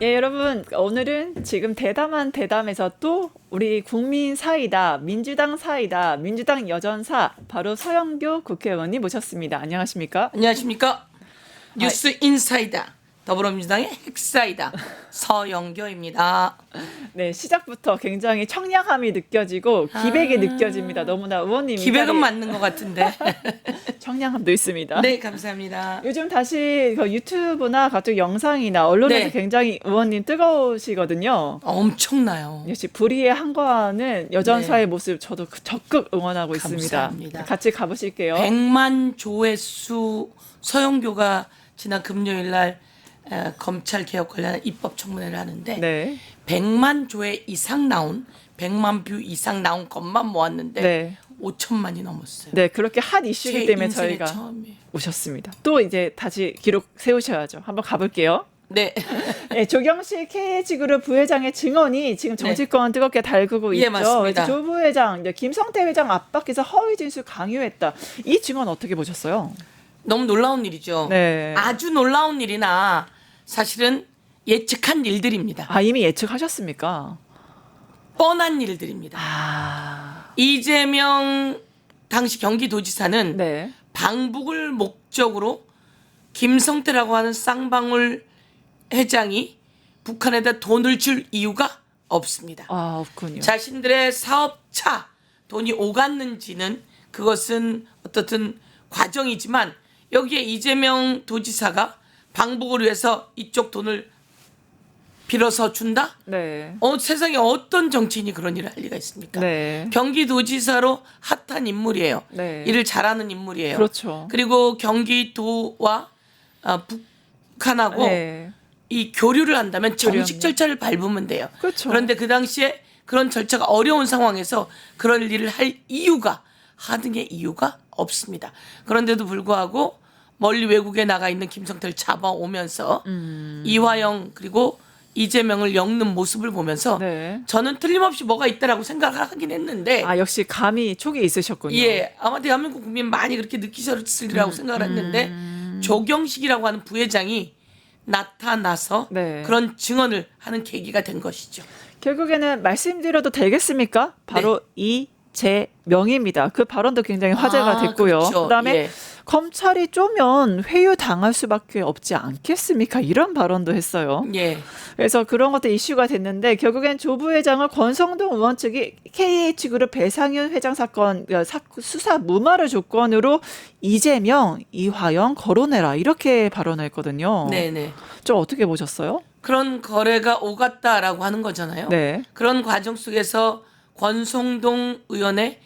예, 여러분, 오늘은 지금 대담한 대담에서 또 우리 국민 사이다, 민주당 사이다, 민주당 여전사, 바로 서영교 국회의원님 모셨습니다. 안녕하십니까? 안녕하십니까? 뉴스 인사이다. 더불어민주당의 핵사이다. 서영교입니다. 네, 시작부터 굉장히 청량함이 느껴지고 기백이 느껴집니다. 너무나 의원님이 기백은 맞는 것 같은데. 청량함도 있습니다. 네, 감사합니다. 요즘 다시 그 유튜브나 각종 영상이나 언론에서 네. 굉장히 의원님 뜨거우시거든요. 엄청나요. 역시 불의의 한과는 여전사의 네. 모습 저도 적극 응원하고 감사합니다. 있습니다. 같이 가보실게요. 100만 조회수 서영교가 지난 금요일 날 검찰 개혁 관련한 입법 청문회를 하는데 네. 100만 조회 이상 나온 100만 뷰 이상 나온 것만 모았는데 네. 5천만이 넘었어요. 네, 그렇게 핫 이슈이기 제 때문에 인생의 저희가 처음이에요. 오셨습니다. 또 이제 다시 기록 세우셔야죠. 한번 가볼게요. 네. 네, 조경식 KH그룹 부회장의 증언이 지금 정치권 뜨겁게 달구고 예, 있죠. 맞습니다. 조 부회장, 이제 김성태 회장 압박해서 허위 진술 강요했다. 이 증언 어떻게 보셨어요? 너무 놀라운 일이죠. 네. 아주 놀라운 일이나 사실은 예측한 일들입니다. 아, 이미 예측하셨습니까? 뻔한 일들입니다. 아, 이재명 당시 경기도지사는 네. 방북을 목적으로 김성태라고 하는 쌍방울 회장이 북한에다 돈을 줄 이유가 없습니다. 아, 없군요. 자신들의 사업차 돈이 오갔는지는 그것은 어떻든 과정이지만 여기에 이재명 도지사가 방북을 위해서 이쪽 돈을 빌어서 준다? 네. 세상에 어떤 정치인이 그런 일을 할 리가 있습니까? 네. 경기도지사로 핫한 인물이에요. 네. 일을 잘하는 인물이에요. 그렇죠. 그리고 경기도와 북한하고 네. 이 교류를 한다면 정식 교류합니다. 절차를 밟으면 돼요. 그렇죠. 그런데 그 당시에 그런 절차가 어려운 상황에서 그런 일을 할 이유가 하등의 이유가 없습니다. 그런데도 불구하고 멀리 외국에 나가 있는 김성태를 잡아오면서 이화영 그리고 이재명을 엮는 모습을 보면서 네. 저는 틀림없이 뭐가 있다라고 생각하긴 했는데 아, 역시 감이 촉이 있으셨군요. 예, 아마 대한민국 국민 많이 그렇게 느끼셨으리라고 생각을 했는데 조경식이라고 하는 부회장이 나타나서 네. 그런 증언을 하는 계기가 된 것이죠. 결국에는 말씀드려도 되겠습니까? 바로 이재명입니다. 그 발언도 굉장히 화제가 됐고요. 그렇죠. 그다음에 예. 검찰이 쪼면 회유 당할 수밖에 없지 않겠습니까? 이런 발언도 했어요. 예. 그래서 그런 것도 이슈가 됐는데 결국엔 조 부회장을 권성동 의원 측이 KH그룹 배상윤 회장 사건 수사 무마를 조건으로 이재명, 이화영 거론해라 이렇게 발언했거든요. 네네. 좀 어떻게 보셨어요? 그런 거래가 오갔다라고 하는 거잖아요. 네. 그런 과정 속에서 권성동 의원의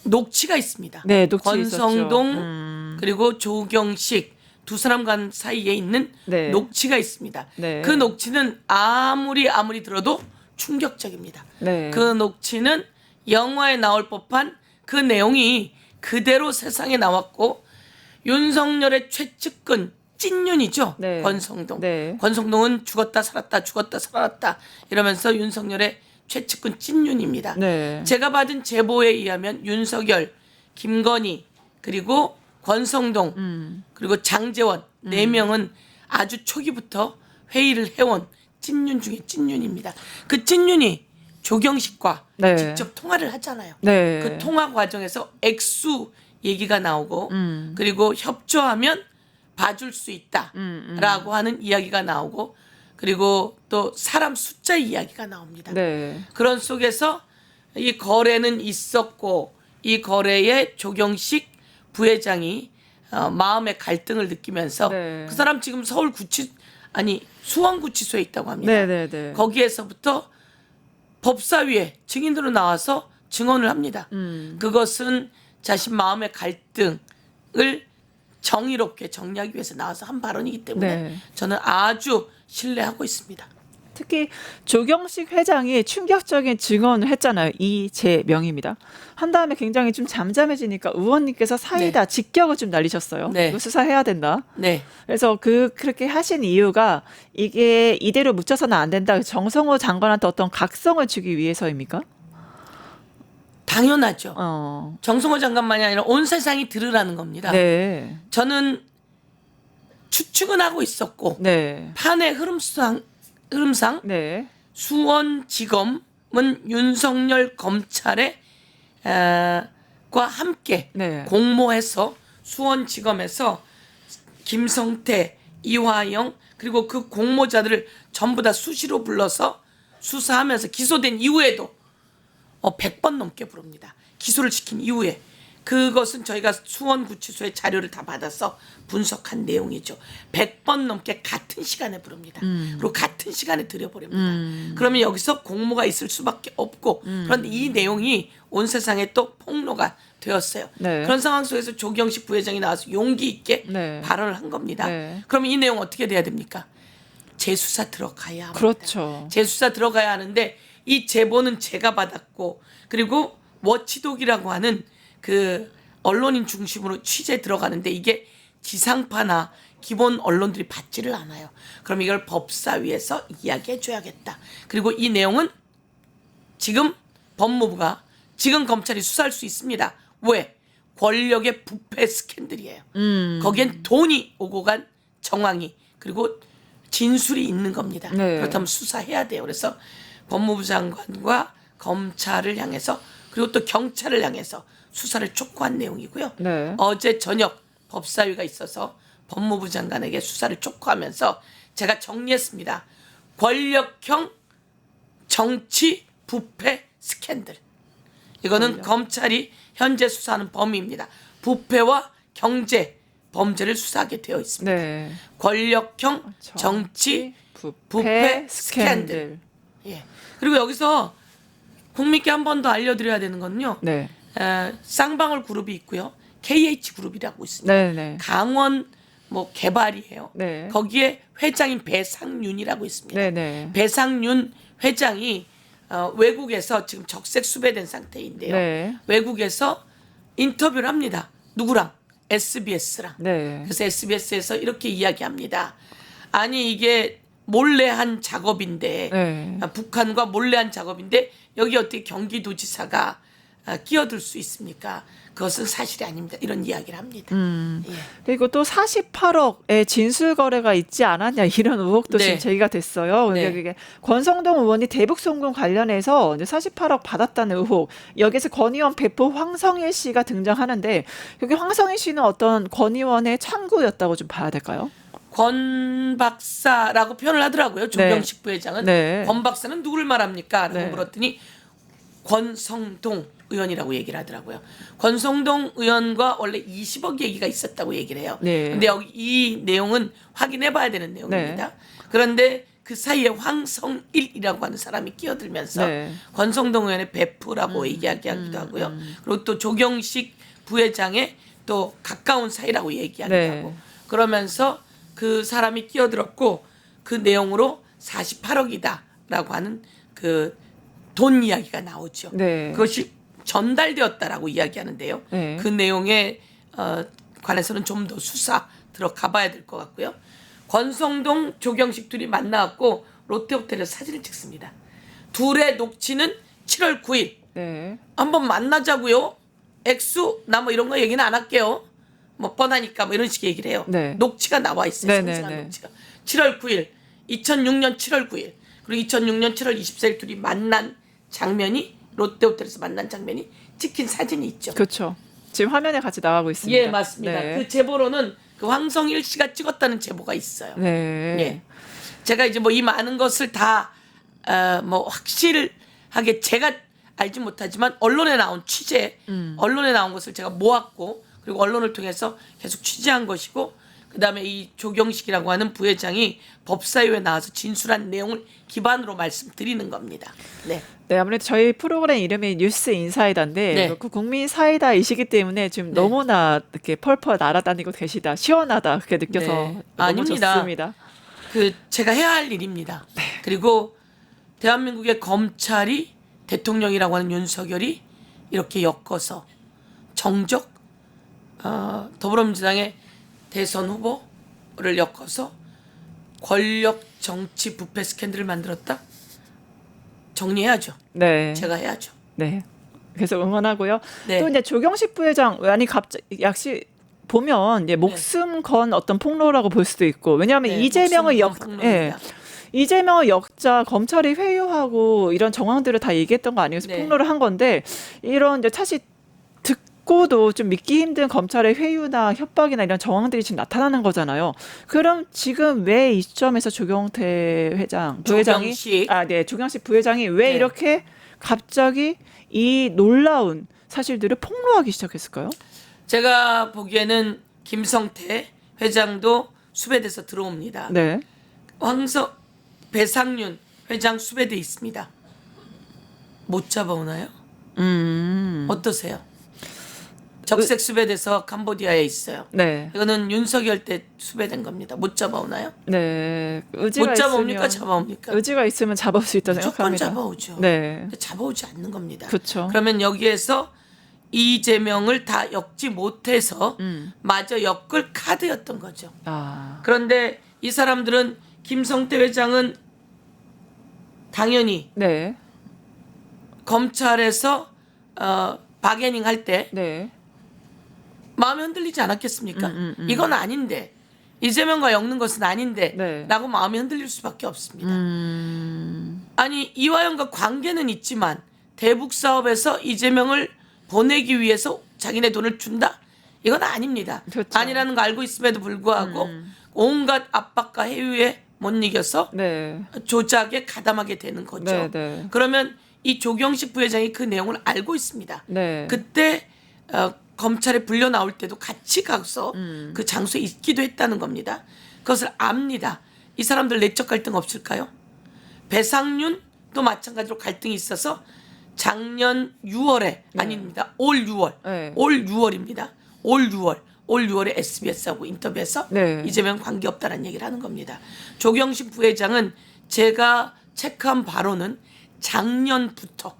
녹취가 있습니다. 네, 녹취 권성동 있었죠. 그리고 조경식 두 사람 간 사이에 있는 네. 녹취가 있습니다. 네. 그 녹취는 아무리 들어도 충격적입니다. 네. 그 녹취는 영화에 나올 법한 그 내용이 그대로 세상에 나왔고 윤석열의 최측근 찐윤이죠. 네. 권성동. 네. 권성동은 죽었다 살았다 이러면서 윤석열의 최측근 찐윤입니다. 네. 제가 받은 제보에 의하면 윤석열, 김건희 그리고 권성동 그리고 장제원 4명은 아주 초기부터 회의를 해온 찐윤 중에 찐윤입니다. 그 찐윤이 조경식과 네. 직접 통화를 하잖아요. 네. 그 통화 과정에서 액수 얘기가 나오고 그리고 협조하면 봐줄 수 있다라고 하는 이야기가 나오고 그리고 또 사람 숫자 이야기가 나옵니다. 네. 그런 속에서 이 거래는 있었고 이 거래에 조경식 부회장이 마음의 갈등을 느끼면서 네. 그 사람 지금 수원구치소에 있다고 합니다. 네, 네, 네. 거기에서부터 법사위에 증인으로 나와서 증언을 합니다. 그것은 자신 마음의 갈등을 정의롭게 정리하기 위해서 나와서 한 발언이기 때문에 네. 저는 아주 신뢰하고 있습니다. 특히 조경식 회장이 충격적인 증언을 했잖아요. 이재명입니다. 한 다음에 굉장히 좀 잠잠해지니까 의원님께서 사이다 직격을 좀 날리셨어요. 네. 이거 수사해야 된다. 네. 그래서 그렇게 하신 이유가 이게 이대로 묻혀서는 안 된다. 정성호 장관한테 어떤 각성을 주기 위해서입니까? 당연하죠. 어. 정성호 장관만이 아니라 온 세상이 들으라는 겁니다. 네. 저는 추측은 하고 있었고 네. 판의 흐름상 네. 수원지검은 윤석열 검찰의 과 함께 네. 공모해서 수원지검에서 김성태, 이화영 그리고 그 공모자들을 전부 다 수시로 불러서 수사하면서 기소된 이후에도 100번 넘게 부릅니다. 기소를 시킨 이후에. 그것은 저희가 수원구치소의 자료를 다 받아서 분석한 내용이죠. 100번 넘게 같은 시간에 부릅니다. 그리고 같은 시간에 들여버립니다. 그러면 여기서 공모가 있을 수밖에 없고 그런데 이 내용이 온 세상에 또 폭로가 되었어요. 네. 그런 상황 속에서 조경식 부회장이 나와서 용기 있게 네. 발언을 한 겁니다. 네. 그러면 이 내용 어떻게 돼야 됩니까? 재수사 들어가야 합니다. 그렇죠. 재수사 들어가야 하는데 이 제보는 제가 받았고 그리고 워치독이라고 하는 그 언론인 중심으로 취재 들어가는데 이게 지상파나 기본 언론들이 받지를 않아요. 그럼 이걸 법사위에서 이야기해 줘야겠다. 그리고 이 내용은 지금 법무부가 지금 검찰이 수사할 수 있습니다. 왜? 권력의 부패 스캔들이에요. 거기엔 돈이 오고 간 정황이 그리고 진술이 있는 겁니다. 네. 그렇다면 수사해야 돼요. 그래서 법무부 장관과 검찰을 향해서 그리고 또 경찰을 향해서 수사를 촉구한 내용이고요. 네. 어제 저녁 법사위가 있어서 법무부 장관에게 수사를 촉구하면서 제가 정리했습니다. 권력형 정치 부패 스캔들. 이거는 검찰이 현재 수사하는 범위입니다. 부패와 경제 범죄를 수사하게 되어 있습니다. 네. 권력형 정치 부패 스캔들. 예. 그리고 여기서 국민께 한 번 더 알려드려야 되는 건요. 네. 쌍방울 그룹이 있고요. KH 그룹이라고 있습니다. 네, 네. 강원 개발이에요. 네. 거기에 회장인 배상윤이라고 있습니다. 네, 네. 배상윤 회장이 외국에서 지금 적색 수배된 상태인데요. 네. 외국에서 인터뷰를 합니다. 누구랑? SBS랑. 네. 그래서 SBS에서 이렇게 이야기합니다. 아니 이게 몰래 한 작업인데 네. 북한과 몰래 한 작업인데 여기 어떻게 경기도지사가 끼어들 수 있습니까? 그것은 사실이 아닙니다. 이런 이야기를 합니다. 예. 그리고 또 48억의 진술 거래가 있지 않았냐 이런 의혹도 네. 지금 제기가 됐어요. 근데 네. 그게 권성동 의원이 대북 송금 관련해서 이제 48억 받았다는 의혹. 여기서 권 의원 배포 황성일 씨가 등장하는데 여기 황성일 씨는 어떤 권 의원의 창구였다고 좀 봐야 될까요? 권 박사라고 표현을 하더라고요. 조경식 부회장은. 네. 권 박사는 누구를 말합니까? 라고 네. 물었더니 권성동 의원이라고 얘기를 하더라고요. 권성동 의원과 원래 20억 얘기가 있었다고 얘기를 해요. 네. 근데 여기 이 내용은 확인해 봐야 되는 내용입니다. 네. 그런데 그 사이에 황성일이라고 하는 사람이 끼어들면서 네. 권성동 의원의 베프라고 이야기하기도 하고요. 그리고 또 조경식 부회장의 또 가까운 사이라고 얘기하기도 네. 하고 그러면서 그 사람이 끼어들었고 그 내용으로 48억이다라고 하는 그 돈 이야기가 나오죠. 네. 그것이 전달되었다라고 이야기하는데요. 네. 그 내용에 관해서는 좀 더 수사 들어가 봐야 될 것 같고요. 권성동, 조경식 둘이 만나갖고 롯데호텔에서 사진을 찍습니다. 둘의 녹취는 7월 9일. 네. 한번 만나자고요. 액수 나 뭐 이런 거 얘기는 안 할게요. 뭐 뻔하니까 뭐 이런 식 얘기를 해요. 네. 녹취가 나와 있어요. 네, 네, 생생한 네. 녹취가. 7월 9일, 2006년 7월 9일 그리고 2006년 7월 24일 둘이 만난 장면이 롯데호텔에서 만난 장면이 찍힌 사진이 있죠. 그렇죠. 지금 화면에 같이 나가고 있습니다. 예, 맞습니다. 네. 그 제보로는 그 황성일 씨가 찍었다는 제보가 있어요. 네. 예. 제가 이제 뭐 이 많은 것을 다 확실하게 제가 알지 못하지만 언론에 나온 취재, 언론에 나온 것을 제가 모았고 그리고 언론을 통해서 계속 취재한 것이고 그다음에 이 조경식이라고 하는 부회장이 법사위에 나와서 진술한 내용을 기반으로 말씀드리는 겁니다. 네. 네, 아무래도 저희 프로그램 이름이 뉴스 인사이다인데 네. 그 국민 사이다이시기 때문에 지금 네. 너무나 이렇게 펄펄 날아다니고 계시다. 시원하다. 그렇게 느껴서 네. 너무 아닙니다. 좋습니다. 그 제가 해야 할 일입니다. 그리고 대한민국의 검찰이 대통령이라고 하는 윤석열이 이렇게 엮어서 정적 더불어민주당의 대선 후보를 엮어서 권력 정치 부패 스캔들을 만들었다. 정리해야죠. 네. 제가 해야죠. 네. 그래서 응원하고요. 네. 또 이제 조경식 부회장 아니 갑자기 약시 보면 이제 목숨 건 어떤 폭로라고 볼 수도 있고 왜냐하면 이재명의 이재명의 역자 검찰이 회유하고 이런 정황들을 다 얘기했던 거 아니어서 폭로를 한 건데 이런 이제 사실 듣고도 좀 믿기 힘든 검찰의 회유나 협박이나 이런 정황들이 지금 나타나는 거잖아요. 그럼 지금 왜 이 시점에서 조경태 부회장이 조경식 부회장이 왜 이렇게 갑자기 이 놀라운 사실들을 폭로하기 시작했을까요? 제가 보기에는 김성태 회장도 수배돼서 들어옵니다. 네. 배상윤 회장 수배돼 있습니다. 못 잡아오나요? 어떠세요? 적색 수배돼서 캄보디아에 있어요. 네. 이거는 윤석열 때 수배된 겁니다. 못 잡아오나요? 네. 못 잡아옵니까? 잡아옵니까? 의지가 있으면 잡을 수 있다 무조건 생각합니다. 잡아오죠. 네. 근데 잡아오지 않는 겁니다. 그렇죠. 그러면 여기에서 이재명을 다 엮지 못해서 마저 엮을 카드였던 거죠. 아. 그런데 이 사람들은 김성태 회장은 당연히 네. 검찰에서 바게닝 할 때 네. 마음이 흔들리지 않았겠습니까? 이건 아닌데 이재명과 엮는 것은 아닌데 네. 라고 마음이 흔들릴 수밖에 없습니다. 아니 이화영과 관계는 있지만 대북 사업에서 이재명을 보내기 위해서 자기네 돈을 준다? 이건 아닙니다. 그렇죠. 아니라는 거 알고 있음에도 불구하고 온갖 압박과 해유에 못 이겨서 네. 조작에 가담하게 되는 거죠. 네, 네. 그러면 이 조경식 부회장이 그 내용을 알고 있습니다. 네. 그때 검찰에 불려 나올 때도 같이 가서 그 장소에 있기도 했다는 겁니다. 그것을 압니다. 이 사람들 내적 갈등 없을까요? 배상윤도 마찬가지로 갈등이 있어서 작년 6월에 아닙니다. 올 6월. 네. 올 6월입니다. 올 6월에 SBS하고 인터뷰에서 네. 이재명 관계없다는 얘기를 하는 겁니다. 조경식 부회장은 제가 체크한 바로는 작년부터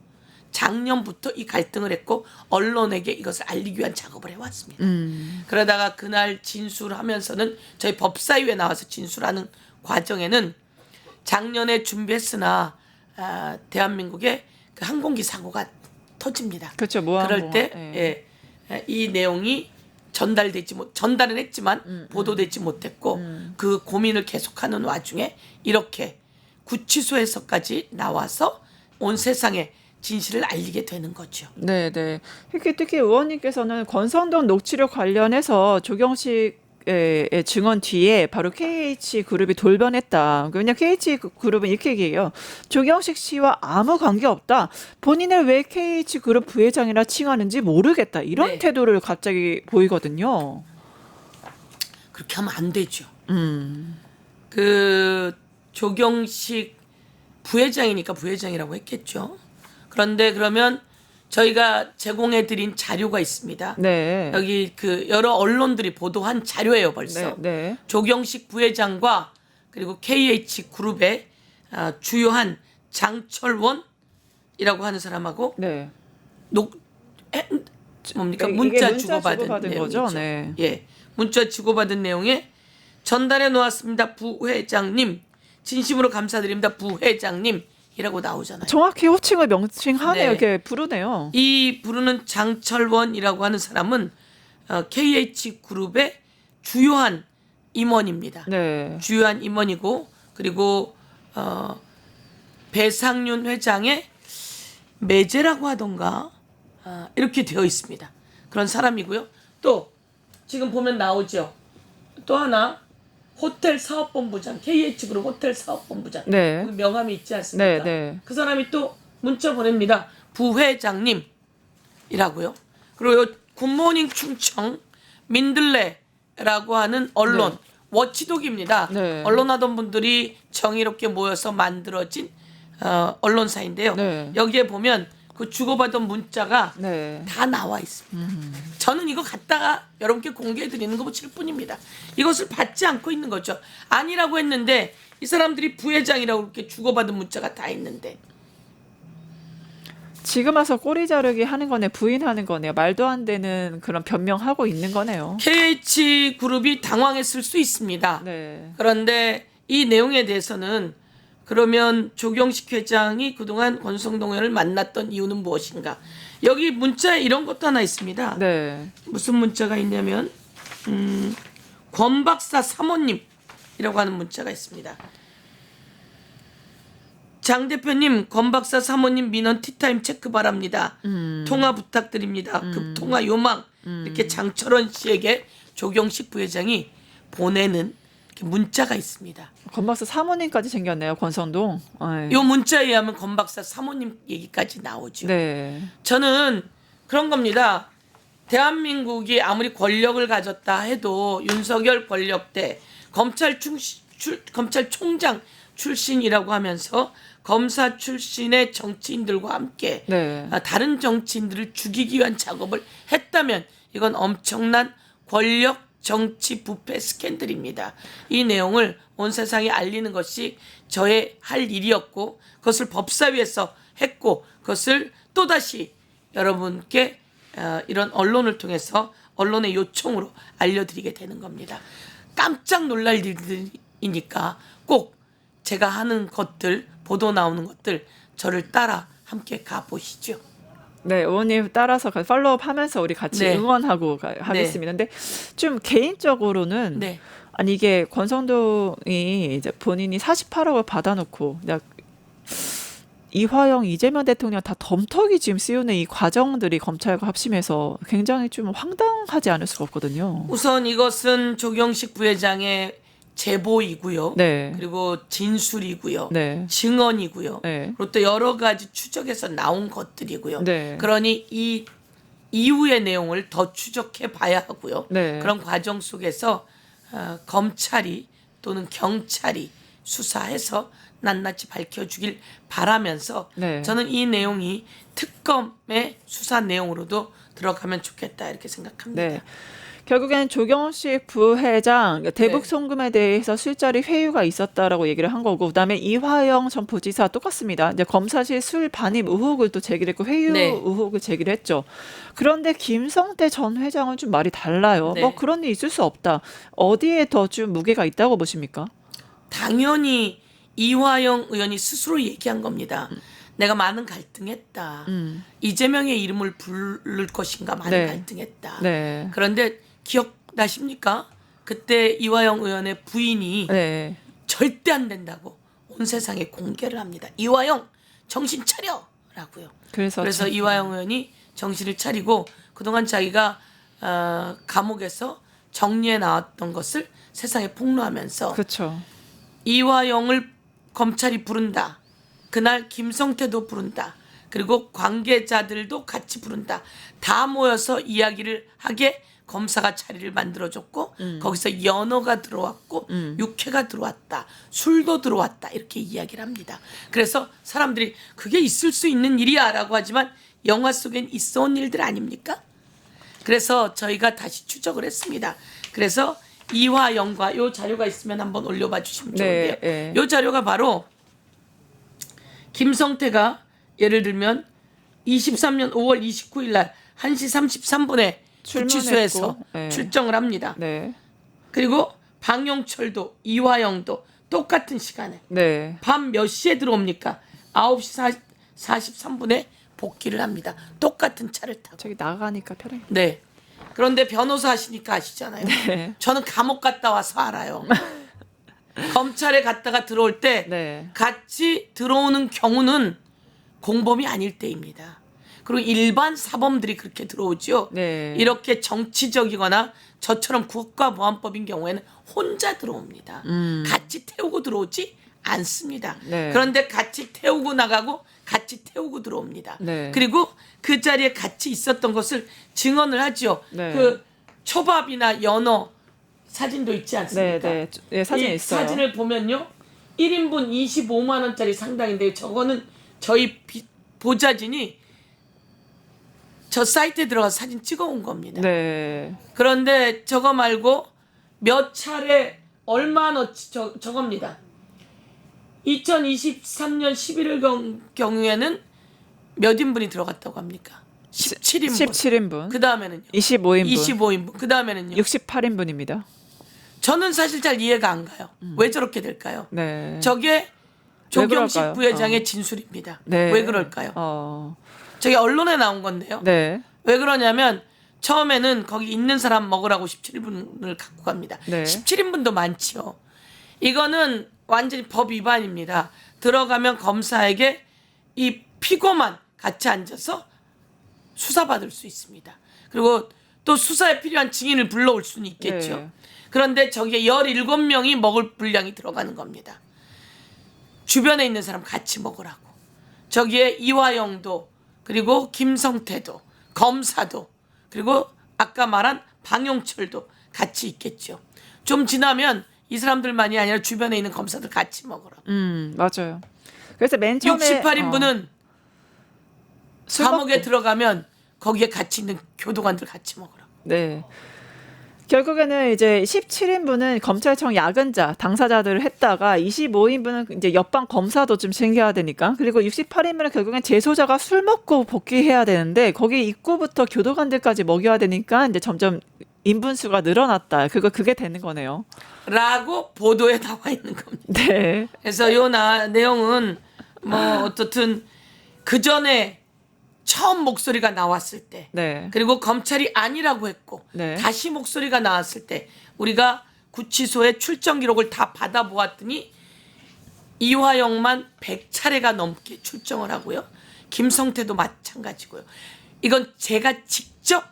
이 갈등을 했고 언론에게 이것을 알리기 위한 작업을 해왔습니다. 그러다가 그날 진술하면서는 저희 법사위에 나와서 진술하는 과정에는 작년에 준비했으나 대한민국에 그 항공기 사고가 터집니다. 그렇죠. 그럴 때 이 내용이 전달은 했지만 보도되지 못했고 그 고민을 계속하는 와중에 이렇게 구치소에서까지 나와서 온 세상에 진실을 알리게 되는 거죠. 네, 네. 특히 의원님께서는 권성동 녹취록 관련해서 조경식의 증언 뒤에 바로 KH그룹이 돌변했다. 왜냐하면 KH그룹은 이렇게 얘기해요. 조경식 씨와 아무 관계 없다. 본인을 왜 KH그룹 부회장이라 칭하는지 모르겠다. 이런 태도를 갑자기 보이거든요. 그렇게 하면 안 되죠. 그 조경식 부회장이니까 부회장이라고 했겠죠. 그런데 그러면 저희가 제공해드린 자료가 있습니다. 네. 여기 그 여러 언론들이 보도한 자료예요, 벌써. 네. 조경식 부회장과 그리고 KH그룹의 주요한 장철원이라고 하는 사람하고 네. 뭡니까? 이게 문자 주고받은 거죠. 내용이죠. 네. 예, 문자 주고받은 내용에 전달해 놓았습니다. 부회장님, 진심으로 감사드립니다. 부회장님이라고 나오잖아요. 정확히 호칭을 명칭하네요. 네. 이렇게 부르네요. 이 부르는 장철원이라고 하는 사람은 KH그룹의 주요한 임원입니다. 네. 주요한 임원이고 그리고 배상윤 회장의 매제라고 하던가 이렇게 되어 있습니다. 그런 사람이고요. 또 지금 보면 나오죠. 또 하나 호텔 사업본부장, KH그룹 호텔 사업본부장. 네. 그 명함이 있지 않습니까? 네. 그 사람이 또 문자 보냅니다. 부회장님이라고요. 그리고 굿모닝 충청 민들레라고 하는 언론 워치독입니다. 네. 언론하던 분들이 정의롭게 모여서 만들어진 언론사인데요. 네. 여기에 보면 그 주고받은 문자가 네. 다 나와 있습니다. 저는 이거 갖다가 여러분께 공개해 드리는 거 붙일 뿐입니다. 이것을 받지 않고 있는 거죠. 아니라고 했는데 이 사람들이 부회장이라고 이렇게 주고받은 문자가 다 있는데 지금 와서 꼬리 자르기 하는 거네, 부인하는 거네요. 말도 안 되는 그런 변명하고 있는 거네요. KH그룹이 당황했을 수 있습니다. 네. 그런데 이 내용에 대해서는 그러면 조경식 회장이 그동안 권성동 의원을 만났던 이유는 무엇인가? 여기 문자에 이런 것도 하나 있습니다. 네. 무슨 문자가 있냐면 권박사 사모님이라고 하는 문자가 있습니다. 장 대표님, 권박사 사모님 민원 티타임 체크 바랍니다. 통화 부탁드립니다. 급 통화 요망. 이렇게 장철원 씨에게 조경식 부회장이 보내는 이렇게 문자가 있습니다. 권박사 사모님까지 챙겼네요. 권성동. 아이. 요 문자에 의하면 권박사 사모님 얘기까지 나오죠. 네. 저는 그런 겁니다. 대한민국이 아무리 권력을 가졌다 해도 윤석열 권력대 검찰총장 출신이라고 하면서 검사 출신의 정치인들과 함께 네. 다른 정치인들을 죽이기 위한 작업을 했다면 이건 엄청난 권력 정치 부패 스캔들입니다. 이 내용을 온 세상에 알리는 것이 저의 할 일이었고 그것을 법사위에서 했고 그것을 또다시 여러분께 이런 언론을 통해서 언론의 요청으로 알려드리게 되는 겁니다. 깜짝 놀랄 일들이니까 꼭 제가 하는 것들, 보도 나오는 것들 저를 따라 함께 가보시죠. 네, 의원님 따라서 팔로우업 하면서 우리 같이 네. 응원하고 하겠습니다. 근데 좀 개인적으로는 네. 아니 이게 권성동이 이제 본인이 48억을 받아놓고 이화영, 이재명 대통령 다 덤터기 지금 씌우는 이 과정들이 검찰과 합심해서 굉장히 좀 황당하지 않을 수가 없거든요. 우선 이것은 조경식 부회장의 제보이고요. 네. 그리고 진술이고요. 네. 증언이고요. 네. 그리고 또 여러 가지 추적해서 나온 것들이고요. 네. 그러니 이 이후의 내용을 더 추적해 봐야 하고요. 네. 그런 과정 속에서 검찰이 또는 경찰이 수사해서 낱낱이 밝혀주길 바라면서 네. 저는 이 내용이 특검의 수사 내용으로도 들어가면 좋겠다 이렇게 생각합니다. 네. 결국엔 조경식 부회장 대북 네. 송금에 대해서 술자리 회유가 있었다라고 얘기를 한 거고, 그다음에 이화영 전 부지사 똑같습니다. 이제 검사실 술 반입 의혹을 또 제기했고 회유 네. 의혹을 제기를 했죠. 그런데 김성태 전 회장은 좀 말이 달라요. 네. 뭐 그런 일 있을 수 없다. 어디에 더 좀 무게가 있다고 보십니까? 당연히 이화영 의원이 스스로 얘기한 겁니다. 내가 많은 갈등했다. 이재명의 이름을 부를 것인가 많은 네. 갈등했다. 네. 그런데 기억나십니까? 그때 이화영 의원의 부인이 네. 절대 안 된다고 온 세상에 공개를 합니다. 이화영 정신 차려라고요. 그래서 참- 이화영 의원이 정신을 차리고 그동안 자기가 감옥에서 정리해 나왔던 것을 세상에 폭로하면서 그렇죠. 이화영을 검찰이 부른다. 그날 김성태도 부른다. 그리고 관계자들도 같이 부른다. 다 모여서 이야기를 하게 검사가 자리를 만들어줬고 거기서 연어가 들어왔고 육회가 들어왔다. 술도 들어왔다. 이렇게 이야기를 합니다. 그래서 사람들이 그게 있을 수 있는 일이야 라고 하지만 영화 속엔 있어온 일들 아닙니까? 그래서 저희가 다시 추적을 했습니다. 그래서 이화영과 요 자료가 있으면 한번 올려봐 주시면 좋은데요. 네. 요 자료가 바로 김성태가 예를 들면 23년 5월 29일 날 1시 33분에 구치소에서 출근했고, 네. 출정을 합니다. 네. 그리고 방용철도 이화영도 똑같은 시간에 네. 밤 몇 시에 들어옵니까? 9시 43분에 복귀를 합니다. 똑같은 차를 타고. 저기 나가니까 편해. 네. 그런데 변호사 하시니까 아시잖아요. 네. 저는 감옥 갔다 와서 알아요. 검찰에 갔다가 들어올 때 네. 같이 들어오는 경우는 공범이 아닐 때입니다. 그리고 일반 사범들이 그렇게 들어오죠. 네. 이렇게 정치적이거나 저처럼 국가보안법인 경우에는 혼자 들어옵니다. 같이 태우고 들어오지 않습니다. 네. 그런데 같이 태우고 나가고 같이 태우고 들어옵니다. 네. 그리고 그 자리에 같이 있었던 것을 증언을 하죠. 네. 그 초밥이나 연어 사진도 있지 않습니까? 네, 네. 네, 사진 이 있어요. 사진을 보면요. 1인분 25만 원짜리 상당인데 저거는 저희 보좌진이 저 사이트에 들어가서 사진 찍어온 겁니다. 네. 그런데 저거 말고 몇 차례 얼마나치 저겁니다. 2023년 11월 경우에는 몇 인분이 들어갔다고 합니까? 17인분. 17인분. 그 다음에는요. 25인분. 25인분. 그 다음에는요. 68인분입니다. 저는 사실 잘 이해가 안 가요. 왜 저렇게 될까요? 네. 저게 조경식 그럴까요? 부회장의 진술입니다. 네. 왜 그럴까요? 어. 저게 언론에 나온 건데요. 네. 왜 그러냐면 처음에는 거기 있는 사람 먹으라고 17인분을 갖고 갑니다. 네. 17인분도 많지요. 이거는 완전히 법 위반입니다. 들어가면 검사에게 이 피고만 같이 앉아서 수사받을 수 있습니다. 그리고 또 수사에 필요한 증인을 불러올 수는 있겠죠. 네. 그런데 저기에 17명이 먹을 분량이 들어가는 겁니다. 주변에 있는 사람 같이 먹으라고. 저기에 이화영도, 그리고 김성태도, 검사도, 그리고 아까 말한 방용철도 같이 있겠죠. 좀 지나면 이 사람들만이 아니라 주변에 있는 검사들 같이 먹으라고. 맞아요. 그래서 맨 처음에 68인분은 술 감옥에 먹고. 들어가면 거기에 같이 있는 교도관들 같이 먹으라고. 네. 결국에는 이제 17인분은 검찰청 야근자, 당사자들을 했다가 25인분은 이제 옆방 검사도 좀 챙겨야 되니까, 그리고 68인분은 결국엔 재소자가 술 먹고 복귀해야 되는데 거기 입구부터 교도관들까지 먹여야 되니까 이제 점점 인분수가 늘어났다. 그게 되는 거네요. 라고 보도에 나와 있는 겁니다. 네. 그래서 요 내용은 뭐 어떻든 그 전에 처음 목소리가 나왔을 때, 네. 그리고 검찰이 아니라고 했고 네. 다시 목소리가 나왔을 때 우리가 구치소의 출정 기록을 다 받아보았더니 이화영만 100차례가 넘게 출정을 하고요. 김성태도 마찬가지고요. 이건 제가 직접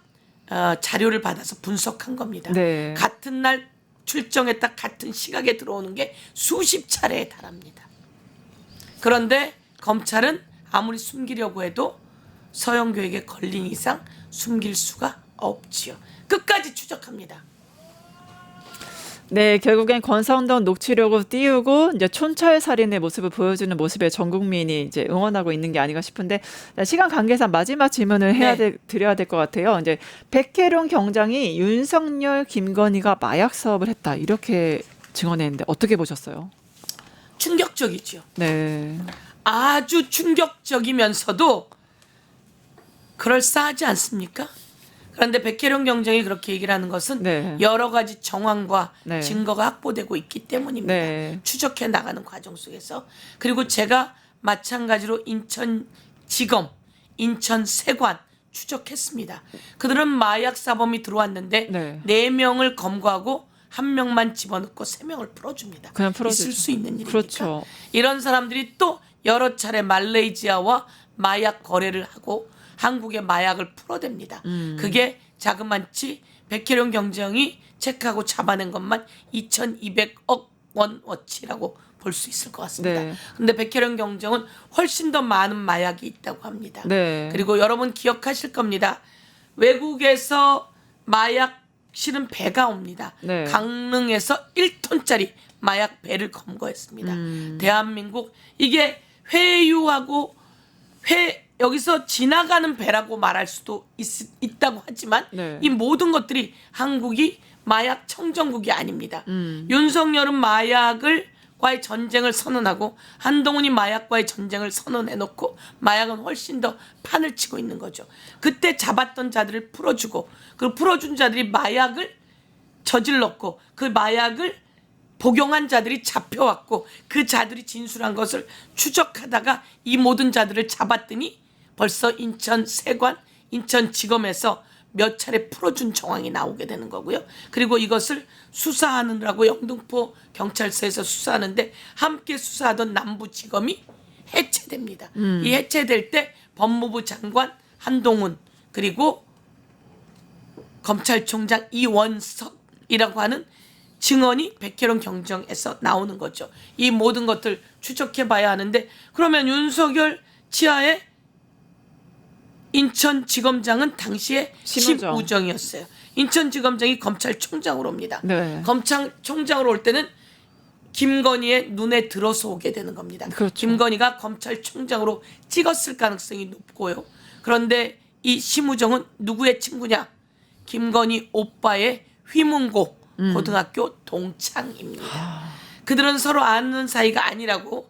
자료를 받아서 분석한 겁니다. 네. 같은 날 출정했다 같은 시각에 들어오는 게 수십 차례에 달합니다. 그런데 검찰은 아무리 숨기려고 해도 서영교에게 걸린 이상 숨길 수가 없지요. 끝까지 추적합니다. 네, 결국엔 권성동 녹취록을 띄우고 이제 촌철살인의 모습을 보여주는 모습에 전 국민이 이제 응원하고 있는 게 아닌가 싶은데, 시간 관계상 마지막 질문을 드려야 될 것 같아요. 이제 백혜룡 경장이 윤석열, 김건희가 마약 사업을 했다 이렇게 증언했는데 어떻게 보셨어요? 충격적이죠. 네, 아주 충격적이면서도 그럴싸하지 않습니까? 그런데 백혜룡 경정이 그렇게 얘기를 하는 것은 네. 여러 가지 정황과 네. 증거가 확보되고 있기 때문입니다. 네. 추적해 나가는 과정 속에서. 그리고 제가 마찬가지로 인천지검, 인천세관 추적했습니다. 그들은 마약 사범이 들어왔는데 네. 4명을 검거하고 1명만 집어넣고 3명을 풀어줍니다. 그냥 풀어주죠. 있을 수 있는 일입니까? 그렇죠. 이런 사람들이 또 여러 차례 말레이시아와 마약 거래를 하고 한국의 마약을 풀어댑니다. 그게 자그마치 백혜룡 경정이 체크하고 잡아낸 것만 2,200억 원어치라고 볼 수 있을 것 같습니다. 네. 그런데 백혜룡 경정은 훨씬 더 많은 마약이 있다고 합니다. 네. 그리고 여러분 기억하실 겁니다. 외국에서 마약 실은 배가 옵니다. 네. 강릉에서 1톤짜리 마약 배를 검거했습니다. 대한민국 이게 회유하고 여기서 지나가는 배라고 말할 수도 있다고 하지만 네. 이 모든 것들이 한국이 마약 청정국이 아닙니다. 윤석열은 마약과의 전쟁을 선언하고 한동훈이 마약과의 전쟁을 선언해놓고 마약은 훨씬 더 판을 치고 있는 거죠. 그때 잡았던 자들을 풀어주고 그 풀어준 자들이 마약을 저질렀고 그 마약을 복용한 자들이 잡혀왔고 그 자들이 진술한 것을 추적하다가 이 모든 자들을 잡았더니 벌써 인천세관, 인천지검에서 몇 차례 풀어준 정황이 나오게 되는 거고요. 그리고 이것을 수사하느라고 영등포 경찰서에서 수사하는데 함께 수사하던 남부지검이 해체됩니다. 이 해체될 때 법무부 장관 한동훈 그리고 검찰총장 이원석이라고 하는 증언이 백혜룡 경정에서 나오는 거죠. 이 모든 것들 추적해 봐야 하는데 그러면 윤석열 치하의 인천지검장은 당시에 심우정. 심우정이었어요. 인천지검장이 검찰총장으로 옵니다. 네. 검찰총장으로 올 때는 김건희의 눈에 들어서 오게 되는 겁니다. 그렇죠. 김건희가 검찰총장으로 찍었을 가능성이 높고요. 그런데 이 심우정은 누구의 친구냐? 김건희 오빠의 휘문고 고등학교 동창입니다. 그들은 서로 아는 사이가 아니라고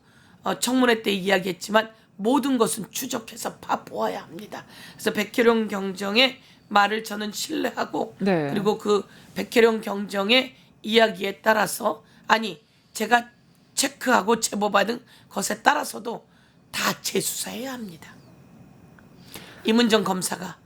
청문회 때 이야기했지만 모든 것은 추적해서 봐보아야 합니다. 그래서 백혜룡 경정의 말을 저는 신뢰하고 네. 그리고 그 백혜룡 경정의 이야기에 따라서 아니 제가 체크하고 제보받은 것에 따라서도 다 재수사해야 합니다. 임은정 검사가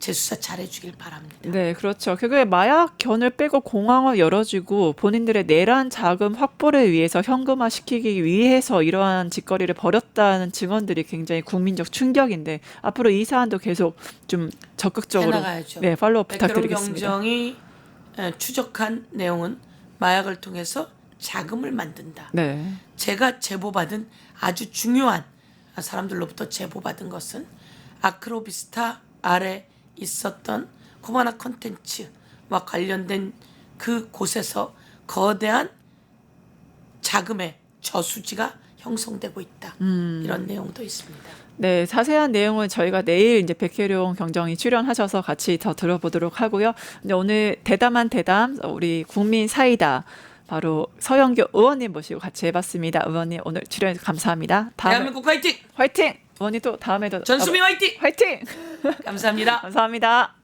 재수사 잘해주길 바랍니다. 네, 그렇죠. 그게 마약 견을 빼고 공항을 열어주고 본인들의 내란 자금 확보를 위해서 현금화 시키기 위해서 이러한 짓거리를 벌였다는 증언들이 굉장히 국민적 충격인데 앞으로 이 사안도 계속 좀 적극적으로 해나가야죠. 네, 팔로우 백혜로 부탁드리겠습니다. 경정이 추적한 내용은 마약을 통해서 자금을 만든다. 네. 제가 제보받은 아주 중요한 사람들로부터 제보받은 것은 아크로비스타 아래 있었던 코바나 콘텐츠와 관련된 그 곳에서 거대한 자금의 저수지가 형성되고 있다. 이런 내용도 있습니다. 네, 자세한 내용은 저희가 내일 이제 백혜룡 경정이 출연하셔서 같이 더 들어보도록 하고요. 근데 오늘 대담한 대담 우리 국민 사이다 바로 서영교 의원님 모시고 같이 해봤습니다. 의원님 오늘 출연 감사합니다. 다음에 대한민국 화이팅! 화이팅! 의원님 또 다음에도 전수미 화이팅! 화이팅! 감사합니다. 감사합니다.